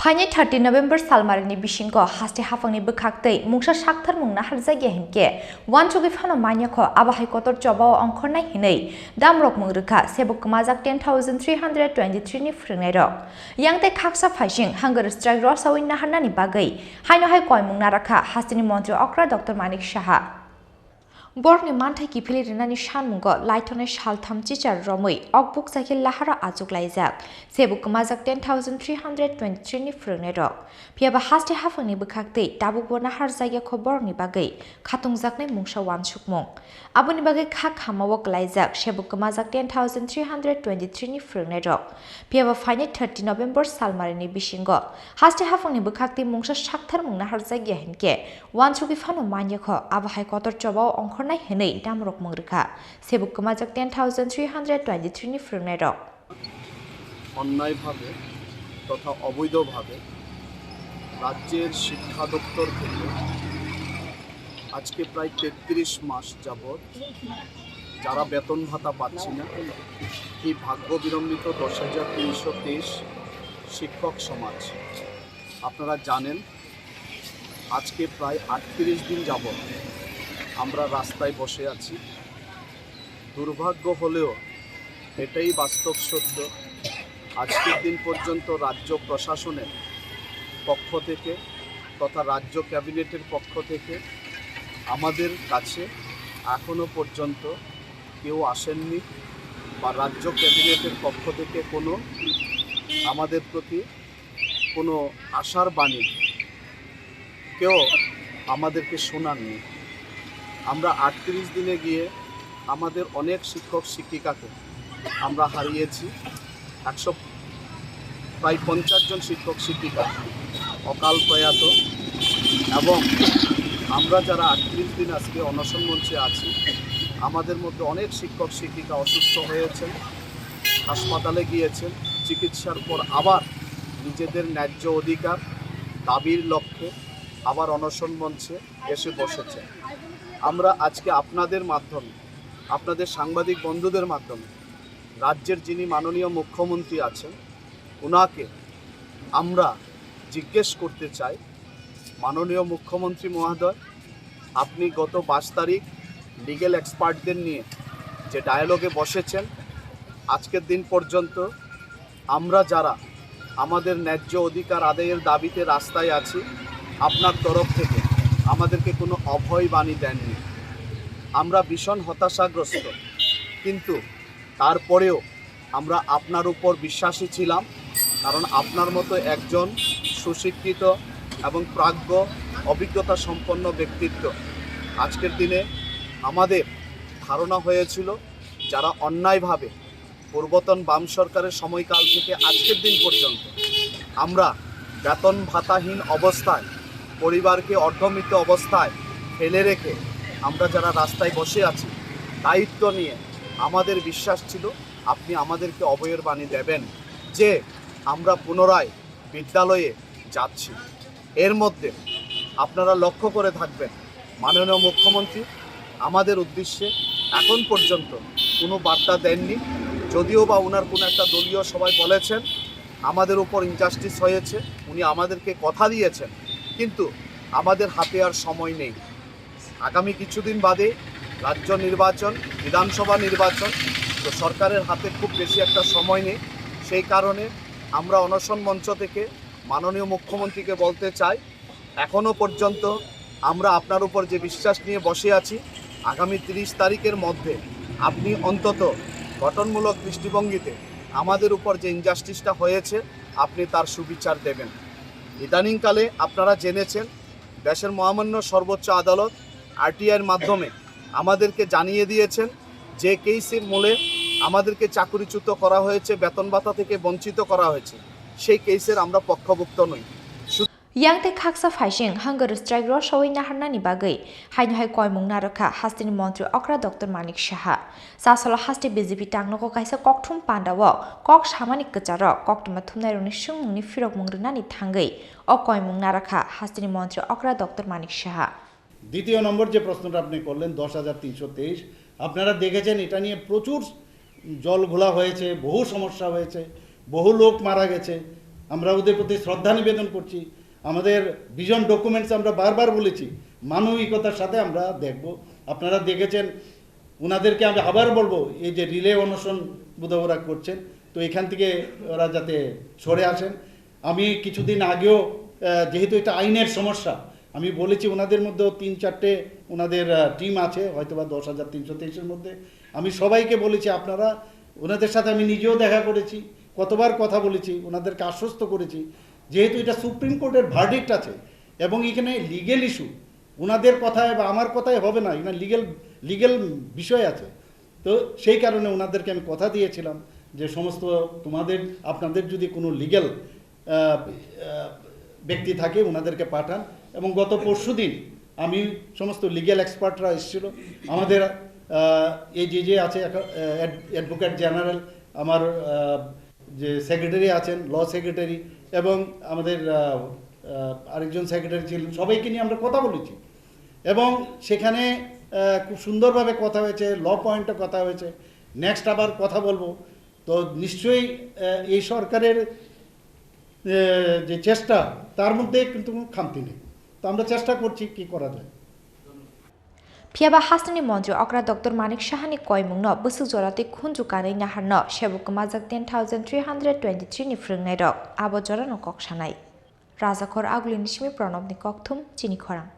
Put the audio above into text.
Phainai 30 November Salmari Bishinko Haste Haphangno Bukakte Mungsha Shaktar Mungna Harzagi Hinke One to give Hano Manyako Abahai Kotor Jobo on Khorang Hinei Damrok Rwkha Sebok Kwmajak 10,323 ni Phrwngnairok Yang te Kaksa Phashing Hunger Strike Rosawin Nahanani Bagai Haino Hai Kwmajak Haste ni Montreal Okra Dr. Manik Shaha Borni mantai ki phili rinani shanmungo laitone shaltham chichar romoi okbuk sakil lahara azuk laijak Sebok Kwmajak 10,323 ni Phrwngnairok phiaba Haste Haphangno bukakte tabuk bona harzaya khoborni bagai khatungjaknai mungsa wansukmung aboni bagai khak hamawak laijak Sebok Kwmajak 10,323 ni Phrwngnairok phiaba Phainai 30 November Salmari ni bisingo Haste Haphangno bukakte mungsa shakthar mungna harzaya hinke wansuki phano manyakho abahai kotor chobao ongkhor Nai Henei Damrok Rwkha Sebok Kwmajak 10,323 ni Phrwngnairok অন্যায়ভাবে তথা অবৈধভাবে রাজ্যের শিক্ষা দপ্তর থেকে আজকে প্রায় 33 মাস যাবত যারা বেতন ভাতা পাচ্ছি না এই ভাগ্য বিড়ম্বিত 10,323 শিক্ষক সমাজ আপনারা জানেন আজকে প্রায় 38 দিন যাবত আমরা রাস্তায় বসে আছি দুর্ভাগ্য হলেও এটাই বাস্তব সত্য আজকের দিন পর্যন্ত রাজ্য প্রশাসনের পক্ষ থেকে তথা রাজ্য ক্যাবিনেটের পক্ষ থেকে আমাদের কাছে এখনো পর্যন্ত কেউ আসেননি বা রাজ্য ক্যাবিনেটের পক্ষ থেকে কোনো আমাদের প্রতি কোনো আশার বাণী কেউ আমাদেরকে শোনাননি আমরা 38 দিনে গিয়ে আমাদের অনেক শিক্ষক শিক্ষিকাকে আমরা হারিয়েছি প্রায় 50 জন শিক্ষক শিক্ষিকা অকাল প্রয়াত এবং আমরা যারা 38 দিন আজকে অনশন মঞ্চে আছি আমাদের মধ্যে অনেক শিক্ষক শিক্ষিকা অসুস্থ হয়েছেন হাসপাতালে গিয়েছেন চিকিৎসার পর আবার নিজেদের ন্যায্য অধিকার দাবির লক্ষ্যে আবার অনশন মঞ্চে এসে বসেছেন আমরা আজকে আপনাদের মাধ্যমে আপনাদের সাংবাদিক বন্ধুদের মাধ্যমে রাজ্যের যিনি মাননীয় মুখ্যমন্ত্রী আছেন ওনাকে আমরা জিজ্ঞেস করতে চাই মাননীয় মুখ্যমন্ত্রী মহোদয় আপনি গত 5 তারিখ লিগ্যাল এক্সপার্টদের নিয়ে যে ডায়ালগে বসেছেন আজকের দিন পর্যন্ত আমরা যারা আমাদের ন্যায্য অধিকার আদায়ের দাবিতে রাস্তায় আছি আপনার তরফ থেকে আমাদেরকে কোনো অভয় বাণী দেননি আমরা ভীষণ হতাশাগ্রস্ত কিন্তু তারপরেও আমরা আপনার উপর বিশ্বাসী ছিলাম কারণ আপনার মতো একজন সুশিক্ষিত এবং প্রাজ্ঞ অভিজ্ঞতা সম্পন্ন ব্যক্তিত্ব আজকের দিনে আমাদের ধারণা হয়েছিল যারা অন্যায়ভাবে পূর্বতন বাম সরকারের সময়কাল থেকে আজকের দিন পর্যন্ত আমরা বেতন ভাতাহীন অবস্থায় পরিবারকে অর্ধমৃত অবস্থায় ফেলে রেখে আমরা যারা রাস্তায় বসে আছি দায়িত্ব নিয়ে আমাদের বিশ্বাস ছিল আপনি আমাদেরকে অভয়ের বাণী দেবেন যে আমরা পুনরায় বিদ্যালয়ে যাচ্ছি এর মধ্যে আপনারা লক্ষ্য করে থাকবেন মাননীয় মুখ্যমন্ত্রী আমাদের উদ্দেশ্যে এখন পর্যন্ত কোনো বার্তা দেননি যদিও বা ওনার কোনো একটা দলীয় সভায় বলেছেন আমাদের উপর ইনজাস্টিস হয়েছে উনি আমাদেরকে কথা দিয়েছেন কিন্তু আমাদের হাতে আর সময় নেই আগামী কিছুদিন বাদে রাজ্য নির্বাচন বিধানসভা নির্বাচন তো সরকারের হাতে খুব বেশি একটা সময় নেই সেই কারণে আমরা অনশন মঞ্চ থেকে মাননীয় মুখ্যমন্ত্রীকে বলতে চাই এখনও পর্যন্ত আমরা আপনার উপর যে বিশ্বাস নিয়ে বসে আছি আগামী 30 তারিখের মধ্যে আপনি অন্তত গঠনমূলক দৃষ্টিভঙ্গিতে আমাদের উপর যে ইনজাস্টিসটা হয়েছে আপনি তার সুবিচার দেবেন ইদানিংকালে আপনারা জেনেছেন দেশের মহামান্য সর্বোচ্চ আদালত আরটিআইয়ের মাধ্যমে আমাদেরকে জানিয়ে দিয়েছেন যে কেসের মূলে আমাদেরকে চাকরিচ্যুত করা হয়েছে বেতন ভাতা থেকে বঞ্চিত করা হয়েছে সেই কেসের আমরা পক্ষভুক্ত নই Yang te Kaksa Phashing Hunger Strike Rosawin Nahanani Bagai Haino Hai Kwmajak Haste ni Montreal Okra Dr. Manik Shaha Sasolo Haste BJP Tangnoko Kaisa Kokthum Pandawo Kok Samanik Kacharo Koktuma Thumnairokni Sungmungni Phirokmungrunani Thangai O Kwmajak Haste ni Montreal Okra Dr. Manik Shaha দ্বিতীয় নম্বর যে প্রশ্নটা আপনি করলেন 10,323 আপনারা দেখেছেন এটা নিয়ে প্রচুর জল ঘোলা হয়েছে বহু সমস্যা হয়েছে বহু লোক মারা গেছে আমরা ওদের প্রতি শ্রদ্ধা নিবেদন করছি। আমাদের ভিশন ডকুমেন্টস আমরা বারবার বলেছি, মানবিকতার সাথে আমরা দেখব। আপনারা দেখেছেন, ওনাদেরকে আমি আবার বলবো, এই যে রিলে অনশন বোধহয় ওরা করছেন, তো এখান থেকে ওরা যাতে সরে আসেন। আমি কিছুদিন আগেও যেহেতু এটা আইনের সমস্যা, আমি বলেছি ওনাদের মধ্যেও 3-4টে ওনাদের টিম আছে, হয়তো বা 10,323-এর মধ্যে। আমি সবাইকে বলেছি, আপনারা ওনাদের সাথে আমি নিজেও দেখা করেছি, কতবার কথা বলেছি, ওনাদেরকে আশ্বস্ত করেছি, যেহেতু এটা সুপ্রিম কোর্টের ভার্ডিক্ট আছে এবং এখানে লিগেল ইস্যু, ওনাদের কথায় বা আমার কথায় হবে না, এখানে লিগেল বিষয় আছে। তো সেই কারণে ওনাদেরকে আমি কথা দিয়েছিলাম যে সমস্ত আপনাদের যদি কোনো লিগেল ব্যক্তি থাকে ওনাদেরকে পাঠান। এবং গত পরশুদিন আমি সমস্ত লিগেল এক্সপার্টরা এসেছিল, আমাদের এই যে আছে অ্যাডভোকেট জেনারেল, আমার যে সেক্রেটারি আছেন, ল সেক্রেটারি, এবং আমাদের আরেকজন সেক্রেটারি ছিলেন, সবাইকে নিয়ে আমরা কথা বলেছি এবং সেখানে খুব সুন্দরভাবে কথা হয়েছে, ল পয়েন্টে কথা হয়েছে। নেক্সট আবার কথা বলবো। তো নিশ্চয়ই এই সরকারের যে চেষ্টা, তার মধ্যে কিন্তু কোনো খামতি নেই। তো আমরা চেষ্টা করছি কি করা যায়। Phiaba Haste Monjo Okra Dr. Manik Shahani Kwmajak Busu Jorate Khunjukani Naharno Sebok Kwmajak 10,323 ni Phrwngnairok abo Jora no kok sanai. Raja Khor Aguli Nishmi Pranab ni Kokthum Chini Khorang.